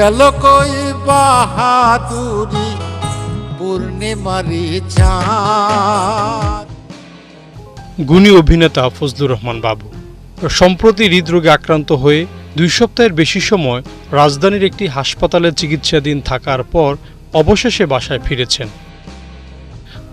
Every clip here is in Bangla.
গেল কই বাহাদুরি পূর্ণিমারি চাঁদ। গুণী অভিনেতা ফজলুর রহমান বাবু সম্প্রতি হৃদরোগে আক্রান্ত হয়ে 2 সপ্তাহের বেশি সময় রাজধানীর একটি হাসপাতালে চিকিৎসাধীন থাকার পর অবশেষে বাসায় ফিরেছেন।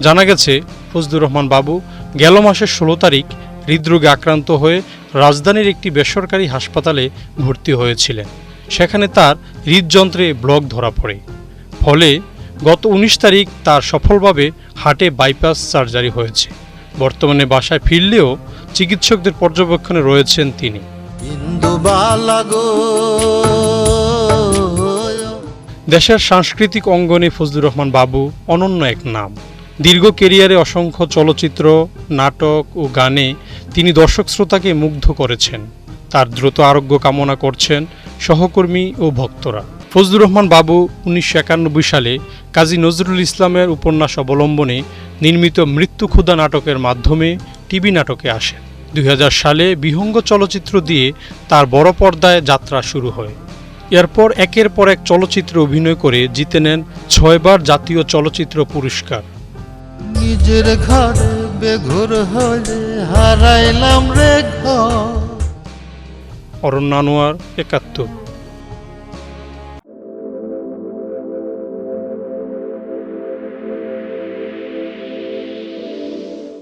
জানা গেছে ফজলুর রহমান বাবু গেল মাসের 16 তারিখ হৃদরোগে আক্রান্ত হয়ে রাজধানীর একটি বেসরকারি হাসপাতালে ভর্তি হয়েছিলেন। সেখানে তার হৃদযন্ত্রে ব্লক ধরা পড়ে। ফলে গত 19 তারিখ তার সফলভাবে হার্টে বাইপাস সার্জারি হয়েছে। বর্তমানে বাসায় ফিরলেও চিকিৎসকদের পর্যবেক্ষণে রয়েছেন তিনি। দেশের সাংস্কৃতিক অঙ্গনে ফজলুর রহমান বাবু অনন্য এক নাম। দীর্ঘ ক্যারিয়ারে অসংখ্য চলচ্চিত্র, নাটক ও গানে তিনি দর্শক শ্রোতাকে মুগ্ধ করেছেন। তার দ্রুত আরোগ্য কামনা করছেন সহকর্মী ও ভক্তরা। ফজলুর রহমান বাবু 1991 সালে কাজী নজরুল ইসলামের উপন্যাস অবলম্বনে নির্মিত মৃত্যু ক্ষুধা নাটকের মাধ্যমে টিভি নাটকে আসেন। 2000 সালে বিহঙ্গ চলচ্চিত্র দিয়ে তার বড় পর্দায় যাত্রা শুরু হয়। এরপর একের পর এক চলচ্চিত্রে অভিনয় করে জিতে নেন 6 বার জাতীয় চলচ্চিত্র পুরস্কার। নিজের ঘরে বেঘর হয়ে হারাইলাম রে ঘর। অরণ্য আনোয়ার, 71।